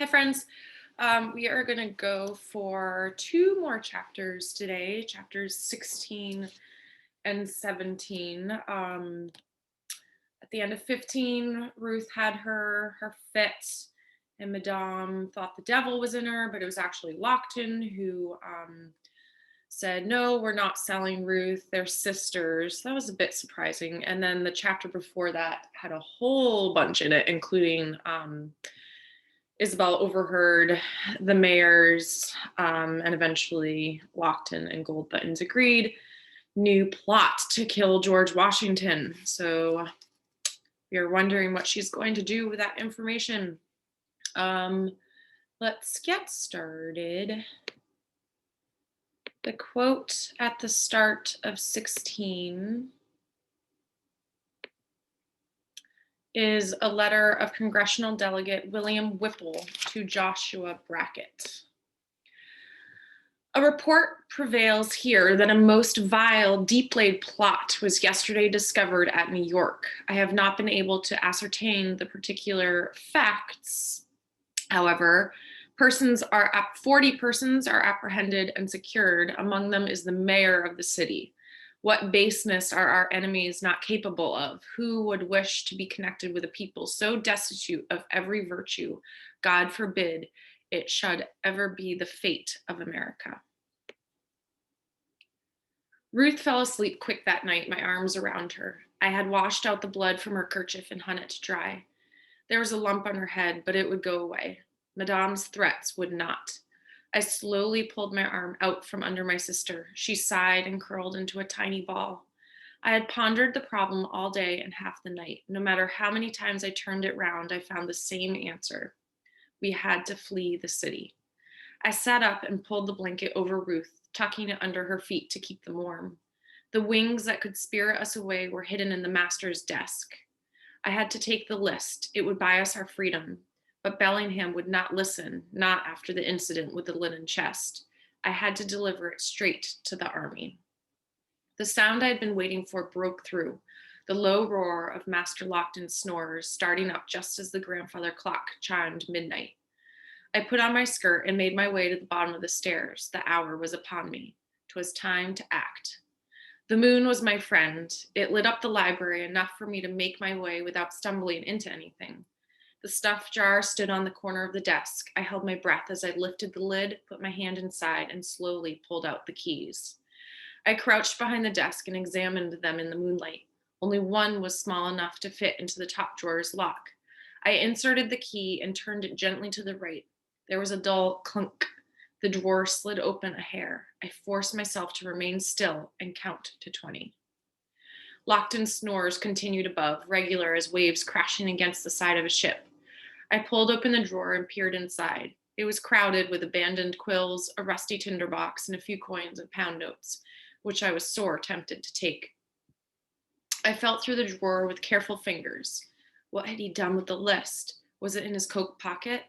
Hi, friends. We are going to go for two more chapters today, chapters 16 and 17. At the end of 15, Ruth had her fit, and Madame thought the devil was in her, but it was actually Lockton who said, "No, we're not selling Ruth. They're sisters." That was a bit surprising. And then the chapter before that had a whole bunch in it, including Isabel overheard the mayors, and eventually Lockton and Gold Buttons agreed. New plot to kill George Washington. So we are wondering what she's going to do with that information. Let's get started. The quote at the start of 16 is a letter of Congressional Delegate William Whipple to Joshua Brackett. A report prevails here that a most vile, deep-laid plot was yesterday discovered at New York. I have not been able to ascertain the particular facts. However, 40 persons are apprehended and secured. Among them is the mayor of the city. What baseness are our enemies not capable of? Who would wish to be connected with a people so destitute of every virtue? God forbid it should ever be the fate of America. Ruth fell asleep quick that night, my arms around her. I had washed out the blood from her kerchief and hung it to dry. There was a lump on her head, but it would go away. Madame's threats would not. I slowly pulled my arm out from under my sister. She sighed and curled into a tiny ball. I had pondered the problem all day and half the night. No matter how many times I turned it round, I found the same answer. We had to flee the city. I sat up and pulled the blanket over Ruth, tucking it under her feet to keep them warm. The wings that could spirit us away were hidden in the master's desk. I had to take the list. It would buy us our freedom. But Bellingham would not listen, not after the incident with the linen chest. I had to deliver it straight to the army. The sound I had been waiting for broke through, the low roar of Master Lockton's snorers starting up just as the grandfather clock chimed midnight. I put on my skirt and made my way to the bottom of the stairs. The hour was upon me. 'Twas time to act. The moon was my friend. It lit up the library enough for me to make my way without stumbling into anything. The stuffed jar stood on the corner of the desk. I held my breath as I lifted the lid, put my hand inside, and slowly pulled out the keys. I crouched behind the desk and examined them in the moonlight. Only one was small enough to fit into the top drawer's lock. I inserted the key and turned it gently to the right. There was a dull clunk. The drawer slid open a hair. I forced myself to remain still and count to 20. Lockton's snores continued above, regular as waves crashing against the side of a ship. I pulled open the drawer and peered inside. It was crowded with abandoned quills, a rusty tinderbox, and a few coins and pound notes, which I was sore tempted to take. I felt through the drawer with careful fingers. What had he done with the list? Was it in his coat pocket?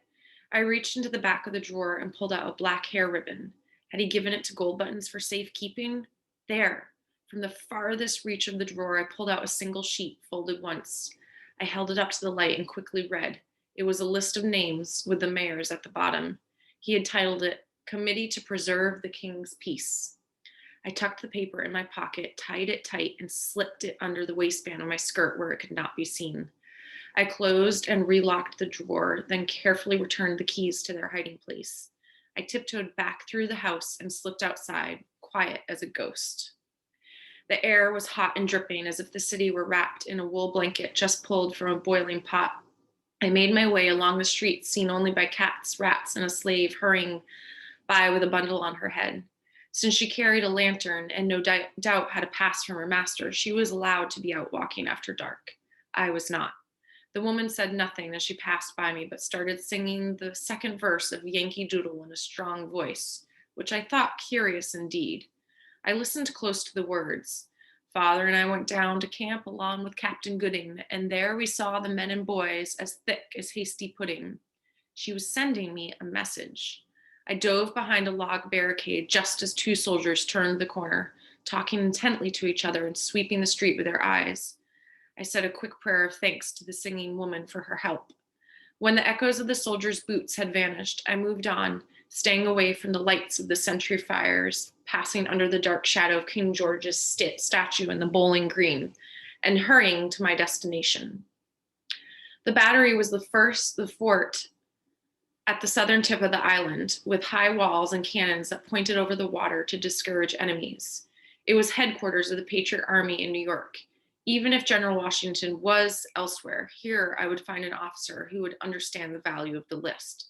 I reached into the back of the drawer and pulled out a black hair ribbon. Had he given it to Gold Buttons for safekeeping? There, from the farthest reach of the drawer, I pulled out a single sheet, folded once. I held it up to the light and quickly read. It was a list of names with the mayors at the bottom. He had titled it, Committee to Preserve the King's Peace. I tucked the paper in my pocket, tied it tight, and slipped it under the waistband of my skirt where it could not be seen. I closed and relocked the drawer, then carefully returned the keys to their hiding place. I tiptoed back through the house and slipped outside, quiet as a ghost. The air was hot and dripping, as if the city were wrapped in a wool blanket just pulled from a boiling pot. I made my way along the street, seen only by cats, rats, and a slave hurrying by with a bundle on her head. Since she carried a lantern and no doubt had a pass from her master, she was allowed to be out walking after dark. I was not. The woman said nothing as she passed by me, but started singing the second verse of Yankee Doodle in a strong voice, which I thought curious indeed. I listened close to the words. Father and I went down to camp along with Captain Gooding, and there we saw the men and boys as thick as hasty pudding. She was sending me a message. I dove behind a log barricade just as two soldiers turned the corner, talking intently to each other and sweeping the street with their eyes. I said a quick prayer of thanks to the singing woman for her help. When the echoes of the soldiers' boots had vanished, I moved on, staying away from the lights of the sentry fires, passing under the dark shadow of King George's statue in the Bowling Green, and hurrying to my destination. The battery was the fort at the southern tip of the island, with high walls and cannons that pointed over the water to discourage enemies. It was headquarters of the Patriot Army in New York. Even if General Washington was elsewhere, here I would find an officer who would understand the value of the list.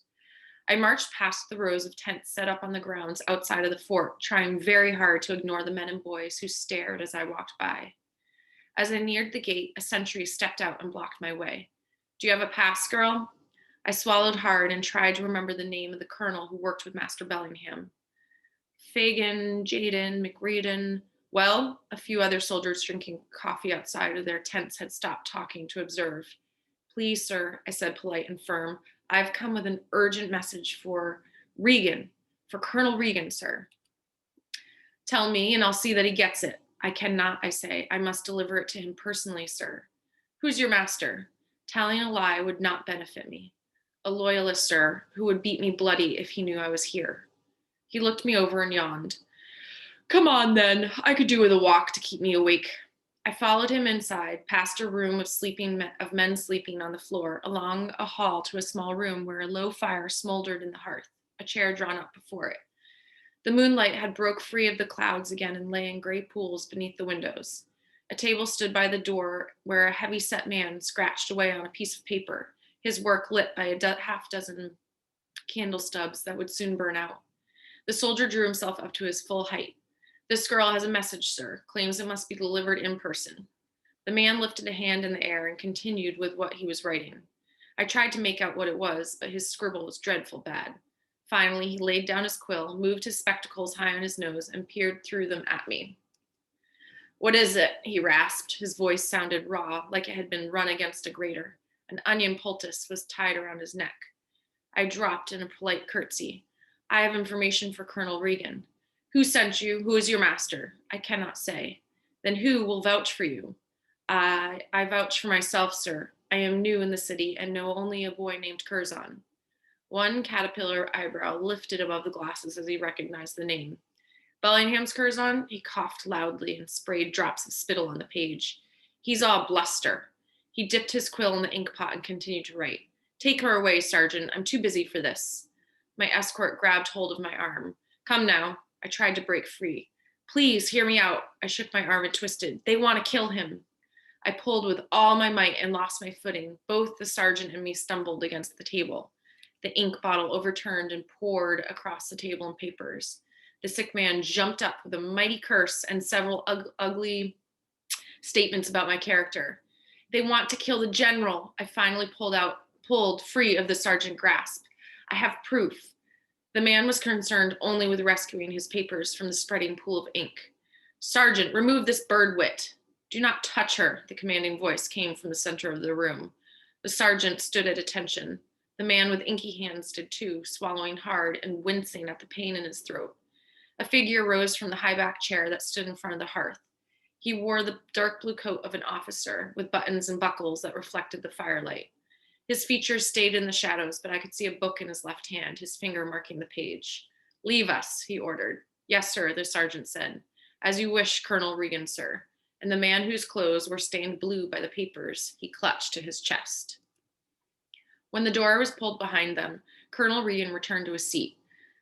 I marched past the rows of tents set up on the grounds outside of the fort, trying very hard to ignore the men and boys who stared as I walked by. As I neared the gate, a sentry stepped out and blocked my way. "Do you have a pass, girl?" I swallowed hard and tried to remember the name of the colonel who worked with Master Bellingham. Fagin, Jaden, McRaden. Well, a few other soldiers drinking coffee outside of their tents had stopped talking to observe. "Please, sir," I said, polite and firm, "I've come with an urgent message for Regan, for Colonel Regan, sir." "Tell me, and I'll see that he gets it." "I cannot," I say. "I must deliver it to him personally, sir." "Who's your master?" Telling a lie would not benefit me. "A loyalist, sir, who would beat me bloody if he knew I was here." He looked me over and yawned. "Come on, then. I could do with a walk to keep me awake." I followed him inside, past a room of men sleeping on the floor, along a hall to a small room where a low fire smoldered in the hearth, a chair drawn up before it. The moonlight had broke free of the clouds again and lay in gray pools beneath the windows. A table stood by the door where a heavy-set man scratched away on a piece of paper, his work lit by a half-dozen candle stubs that would soon burn out. The soldier drew himself up to his full height. "This girl has a message, sir, claims it must be delivered in person." The man lifted a hand in the air and continued with what he was writing. I tried to make out what it was, but his scribble was dreadful bad. Finally, he laid down his quill, moved his spectacles high on his nose, and peered through them at me. "What is it?" he rasped. His voice sounded raw, like it had been run against a grater. An onion poultice was tied around his neck. I dropped in a polite curtsy. "I have information for Colonel Regan." "Who sent you? Who is your master?" "I cannot say." "Then who will vouch for you?" I vouch for myself, sir. I am new in the city and know only a boy named Curzon." One caterpillar eyebrow lifted above the glasses as he recognized the name. "Bellingham's Curzon?" He coughed loudly and sprayed drops of spittle on the page. "He's all bluster." He dipped his quill in the ink pot and continued to write. "Take her away, Sergeant. I'm too busy for this." My escort grabbed hold of my arm. "Come now." I tried to break free. "Please, hear me out." I shook my arm and twisted. "They want to kill him." I pulled with all my might and lost my footing. Both the sergeant and me stumbled against the table. The ink bottle overturned and poured across the table and papers. The sick man jumped up with a mighty curse and several ugly statements about my character. "They want to kill the general." I finally pulled free of the sergeant's grasp. "I have proof." The man was concerned only with rescuing his papers from the spreading pool of ink. "Sergeant, remove this bird wit." "Do not touch her," the commanding voice came from the center of the room. The sergeant stood at attention. The man with inky hands did too, swallowing hard and wincing at the pain in his throat. A figure rose from the high-backed chair that stood in front of the hearth. He wore the dark blue coat of an officer with buttons and buckles that reflected the firelight. His features stayed in the shadows, but I could see a book in his left hand, his finger marking the page. "Leave us," he ordered. "Yes, sir," the sergeant said. "As you wish, Colonel Regan, sir." And the man whose clothes were stained blue by the papers, he clutched to his chest. When the door was pulled behind them, Colonel Regan returned to his seat.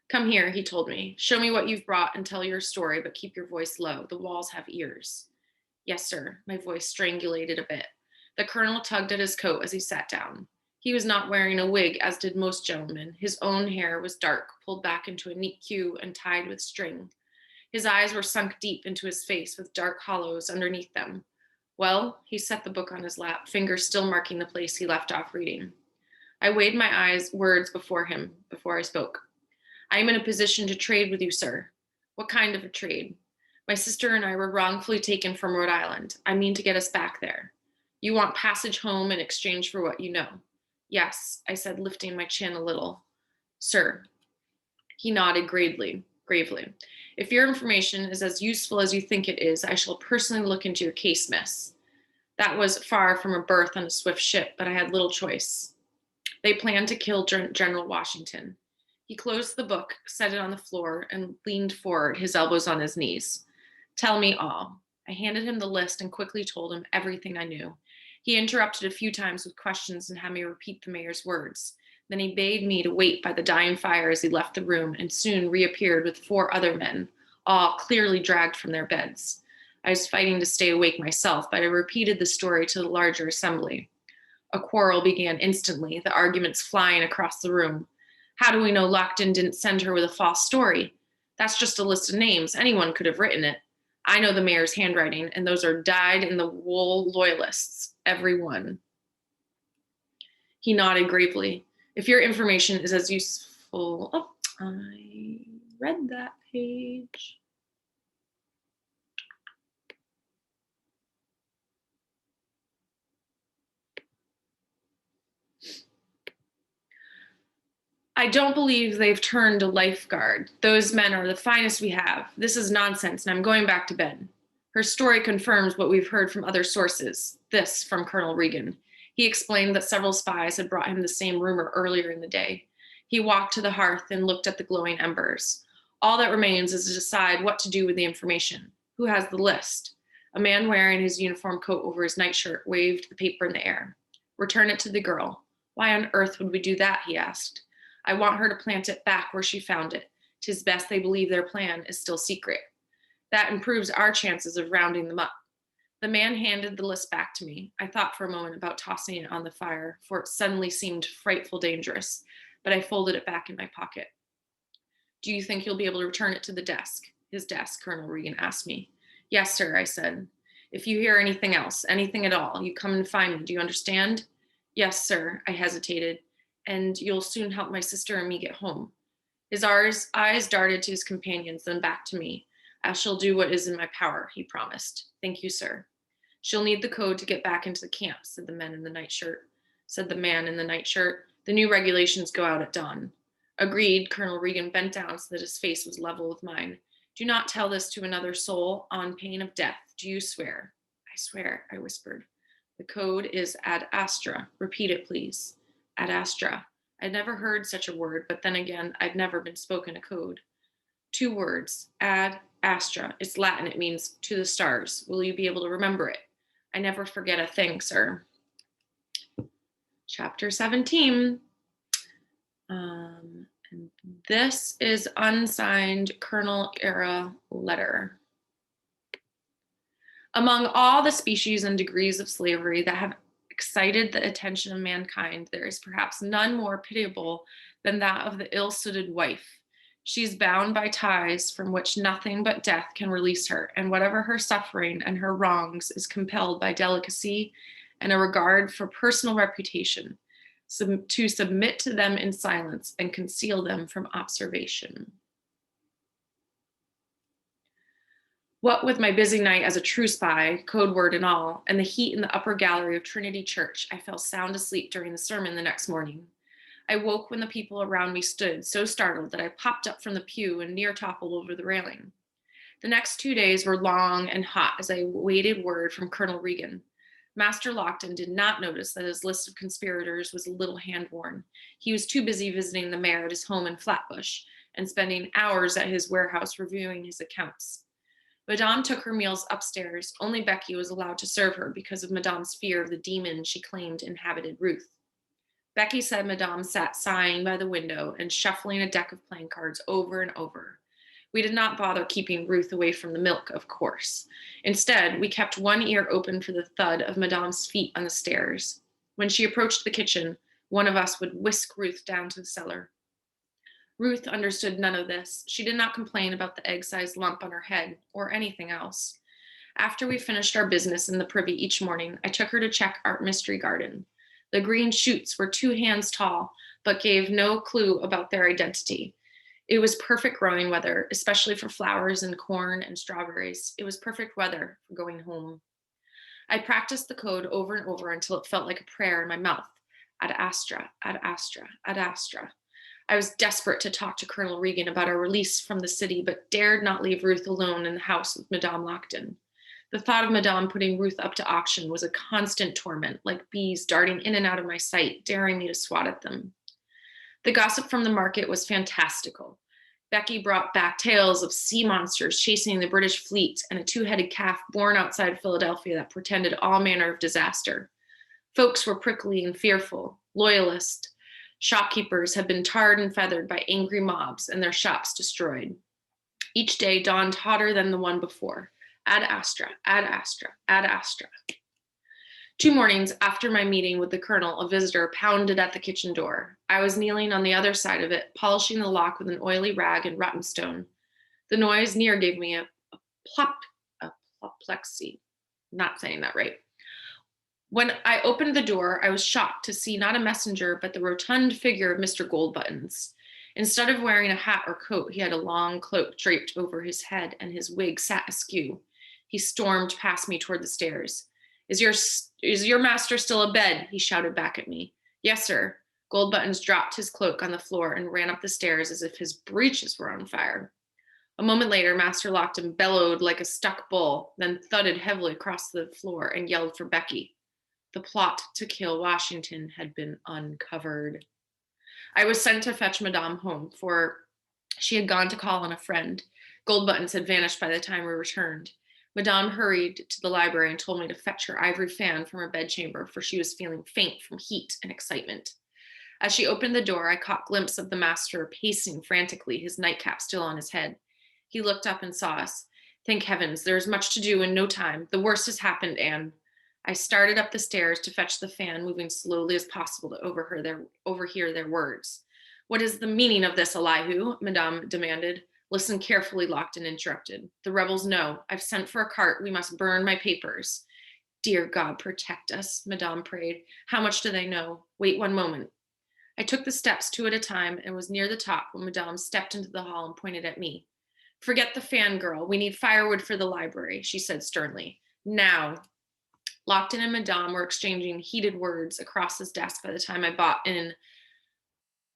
"Come here," he told me. "Show me what you've brought and tell your story, but keep your voice low. The walls have ears." "Yes, sir." My voice strangulated a bit. The colonel tugged at his coat as he sat down. He was not wearing a wig, as did most gentlemen. His own hair was dark, pulled back into a neat queue and tied with string. His eyes were sunk deep into his face with dark hollows underneath them. "Well," he set the book on his lap, fingers still marking the place he left off reading. I weighed my words before him before I spoke. "I am in a position to trade with you, sir." "What kind of a trade?" "My sister and I were wrongfully taken from Rhode Island. I mean to get us back there." "You want passage home in exchange for what you know?" "Yes," I said, lifting my chin a little. "Sir." He nodded gravely. "If your information is as useful as you think it is, I shall personally look into your case, miss." That was far from a berth on a swift ship, but I had little choice. They planned to kill General Washington. He closed the book, set it on the floor, and leaned forward, his elbows on his knees. Tell me all. I handed him the list and quickly told him everything I knew. He interrupted a few times with questions and had me repeat the mayor's words. Then he bade me to wait by the dying fire as he left the room and soon reappeared with 4 other men, all clearly dragged from their beds. I was fighting to stay awake myself, but I repeated the story to the larger assembly. A quarrel began instantly, the arguments flying across the room. How do we know Lockton didn't send her with a false story? That's just a list of names. Anyone could have written it. I know the mayor's handwriting, and those are dyed-in-the-wool loyalists, every one. He nodded gravely. If your information is as useful... Oh, I read that page. I don't believe they've turned a lifeguard. Those men are the finest we have. This is nonsense, and I'm going back to bed. Her story confirms what we've heard from other sources. This from Colonel Regan. He explained that several spies had brought him the same rumor earlier in the day. He walked to the hearth and looked at the glowing embers. All that remains is to decide what to do with the information. Who has the list? A man wearing his uniform coat over his nightshirt waved the paper in the air. Return it to the girl. Why on earth would we do that? He asked. I want her to plant it back where she found it. 'Tis best they believe their plan is still secret. That improves our chances of rounding them up. The man handed the list back to me. I thought for a moment about tossing it on the fire, for it suddenly seemed frightful dangerous, but I folded it back in my pocket. Do you think you'll be able to return it to the desk? His desk, Colonel Regan asked me. Yes, sir, I said. If you hear anything else, anything at all, you come and find me. Do you understand? Yes, sir, I hesitated. And you'll soon help my sister and me get home. His eyes darted to his companions, then back to me. I shall do what is in my power, he promised. Thank you, sir. She'll need the code to get back into the camp, said the man in the nightshirt. The new regulations go out at dawn. Agreed, Colonel Regan bent down so that his face was level with mine. Do not tell this to another soul on pain of death. Do you swear? I swear, I whispered. The code is ad astra. Repeat it, please. Ad astra. I'd never heard such a word, but then again, I'd never been spoken a code. 2 words, ad astra. It's Latin, it means to the stars. Will you be able to remember it? I never forget a thing, sir. Chapter 17. And this is unsigned Colonel Era letter. Among all the species and degrees of slavery that have excited the attention of mankind, there is perhaps none more pitiable than that of the ill-suited wife. She is bound by ties from which nothing but death can release her, and whatever her suffering and her wrongs is compelled by delicacy and a regard for personal reputation to submit to them in silence and conceal them from observation. What with my busy night as a true spy, code word and all, and the heat in the upper gallery of Trinity Church, I fell sound asleep during the sermon the next morning. I woke when the people around me stood, so startled that I popped up from the pew and near toppled over the railing. The next 2 days were long and hot as I waited word from Colonel Regan. Master Lockton did not notice that his list of conspirators was a little hand-worn. He was too busy visiting the mayor at his home in Flatbush and spending hours at his warehouse reviewing his accounts. Madame took her meals upstairs. Only Becky was allowed to serve her because of Madame's fear of the demon she claimed inhabited Ruth. Becky said Madame sat sighing by the window and shuffling a deck of playing cards over and over. We did not bother keeping Ruth away from the milk, of course. Instead, we kept one ear open for the thud of Madame's feet on the stairs. When she approached the kitchen, one of us would whisk Ruth down to the cellar. Ruth understood none of this. She did not complain about the egg-sized lump on her head or anything else. After we finished our business in the privy each morning, I took her to check our mystery garden. The green shoots were 2 hands tall, but gave no clue about their identity. It was perfect growing weather, especially for flowers and corn and strawberries. It was perfect weather for going home. I practiced the code over and over until it felt like a prayer in my mouth. Ad astra, ad astra, ad astra. I was desperate to talk to Colonel Regan about our release from the city, but dared not leave Ruth alone in the house with Madame Lockton. The thought of Madame putting Ruth up to auction was a constant torment, like bees darting in and out of my sight, daring me to swat at them. The gossip from the market was fantastical. Becky brought back tales of sea monsters chasing the British fleet and a two-headed calf born outside Philadelphia that portended all manner of disaster. Folks were prickly and fearful. Loyalist shopkeepers had been tarred and feathered by angry mobs and their shops destroyed. Each day dawned hotter than the one before. Ad astra, ad astra, ad astra. 2 mornings after my meeting with the colonel, a visitor pounded at the kitchen door. I was kneeling on the other side of it, polishing the lock with an oily rag and rotten stone. The noise near gave me a apoplexy. Not saying that right. When I opened the door, I was shocked to see not a messenger, but the rotund figure of Mr. Goldbuttons. Instead of wearing a hat or coat, he had a long cloak draped over his head, and his wig sat askew. He stormed past me toward the stairs. Is your master still abed? He shouted back at me. Yes, sir. Goldbuttons dropped his cloak on the floor and ran up the stairs as if his breeches were on fire. A moment later, Master Lockton bellowed like a stuck bull, then thudded heavily across the floor and yelled for Becky. The plot to kill Washington had been uncovered. I was sent to fetch Madame home, for she had gone to call on a friend. Goldbuttons had vanished by the time we returned. Madame hurried to the library and told me to fetch her ivory fan from her bedchamber, for she was feeling faint from heat and excitement. As she opened the door, I caught a glimpse of the master pacing frantically, his nightcap still on his head. He looked up and saw us. Thank heavens, there is much to do in no time. The worst has happened, Anne. I started up the stairs to fetch the fan, moving slowly as possible to overhear their words. What is the meaning of this, Elihu? Madame demanded. Listen carefully, Lockton interrupted. The rebels know. I've sent for a cart. We must burn my papers. Dear God, protect us, Madame prayed. How much do they know? Wait 1 moment. I took the steps 2 at a time and was near the top when Madame stepped into the hall and pointed at me. Forget the fan, girl. We need firewood for the library, she said sternly. Now. Lockton and Madame were exchanging heated words across his desk by the time I brought in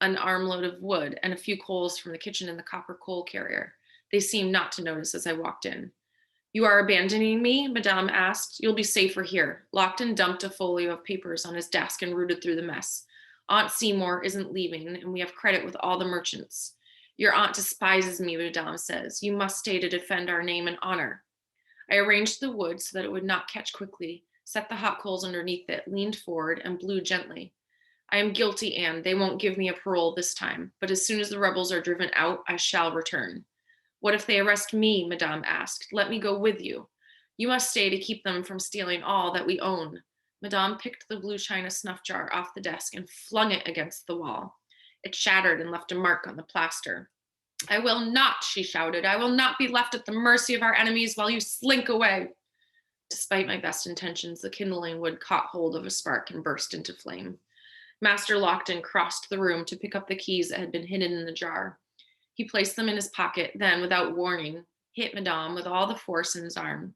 an armload of wood and a few coals from the kitchen in the copper coal carrier. They seemed not to notice as I walked in. You are abandoning me? Madame asked. You'll be safer here. Lockton dumped a folio of papers on his desk and rooted through the mess. Aunt Seymour isn't leaving, and we have credit with all the merchants. Your aunt despises me, Madame says. You must stay to defend our name and honor. I arranged the wood so that it would not catch quickly, set the hot coals underneath it, leaned forward, and blew gently. I am guilty, Anne. They won't give me a parole this time, but as soon as the rebels are driven out, I shall return. What if they arrest me? Madame asked. Let me go with you. You must stay to keep them from stealing all that we own. Madame picked the blue china snuff jar off the desk and flung it against the wall. It shattered and left a mark on the plaster. I will not, she shouted. I will not be left at the mercy of our enemies while you slink away. Despite my best intentions, the kindling wood caught hold of a spark and burst into flame. Master Lockton crossed the room to pick up the keys that had been hidden in the jar. He placed them in his pocket, then, without warning, hit Madame with all the force in his arm.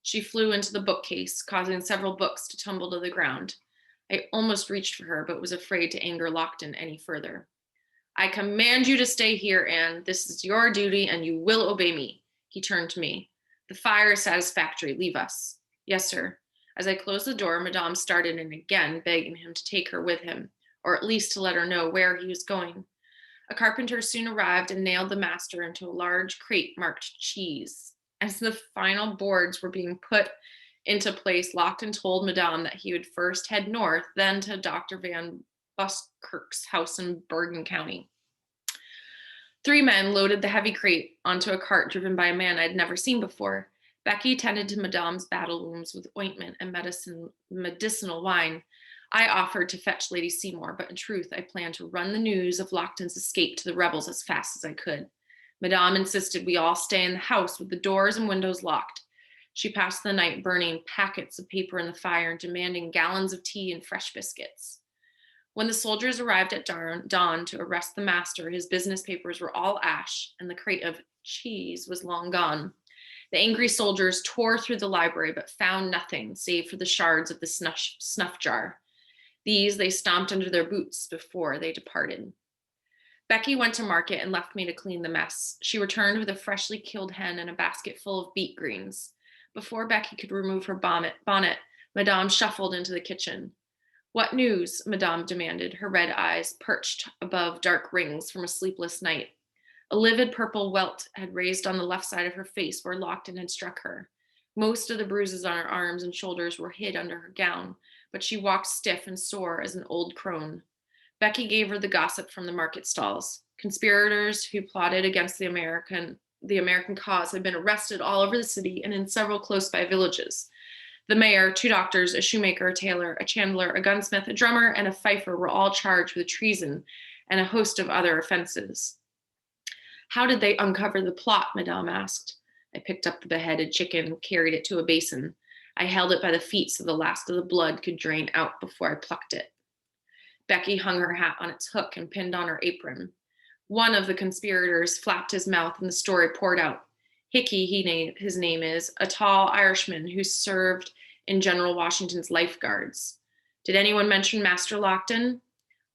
She flew into the bookcase, causing several books to tumble to the ground. I almost reached for her, but was afraid to anger Lockton any further. I command you to stay here, Anne. This is your duty, and you will obey me. He turned to me. The fire is satisfactory. Leave us. Yes, sir. As I closed the door, Madame started in again, begging him to take her with him, or at least to let her know where he was going. A carpenter soon arrived and nailed the master into a large crate marked cheese. As the final boards were being put into place, Lockton told Madame that he would first head north, then to Dr. Van Buskirk's house in Bergen County. 3 men loaded the heavy crate onto a cart driven by a man I'd never seen before. Becky tended to Madame's battle wounds with ointment and medicinal wine. I offered to fetch Lady Seymour, but in truth, I planned to run the news of Lockton's escape to the rebels as fast as I could. Madame insisted we all stay in the house with the doors and windows locked. She passed the night burning packets of paper in the fire and demanding gallons of tea and fresh biscuits. When the soldiers arrived at dawn to arrest the master, his business papers were all ash, and the crate of cheese was long gone. The angry soldiers tore through the library, but found nothing save for the shards of the snuff jar. These they stomped under their boots before they departed. Becky went to market and left me to clean the mess. She returned with a freshly killed hen and a basket full of beet greens. Before Becky could remove her bonnet, Madame shuffled into the kitchen. What news? Madame demanded, her red eyes perched above dark rings from a sleepless night. A livid purple welt had raised on the left side of her face where Lockton had struck her. Most of the bruises on her arms and shoulders were hid under her gown, but she walked stiff and sore as an old crone. Becky gave her the gossip from the market stalls. Conspirators who plotted against the American cause had been arrested all over the city and in several close-by villages. The mayor, 2 doctors, a shoemaker, a tailor, a chandler, a gunsmith, a drummer, and a fifer were all charged with treason and a host of other offenses. How did they uncover the plot? Madame asked. I picked up the beheaded chicken and carried it to a basin. I held it by the feet so the last of the blood could drain out before I plucked it. Becky hung her hat on its hook and pinned on her apron. One of the conspirators flapped his mouth and the story poured out. Hickey, his name is, a tall Irishman who served in General Washington's lifeguards. Did anyone mention Master Lockton?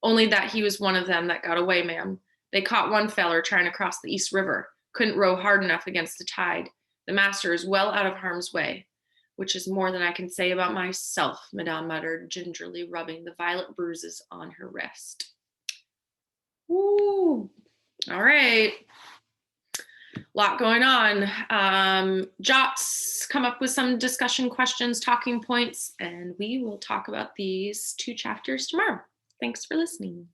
Only that he was one of them that got away, ma'am. They caught one feller trying to cross the East River. Couldn't row hard enough against the tide. The master is well out of harm's way, which is more than I can say about myself, Madame muttered, gingerly rubbing the violet bruises on her wrist. Ooh, all right. Lot going on. Jots, come up with some discussion questions, talking points, and we will talk about these 2 chapters tomorrow. Thanks for listening.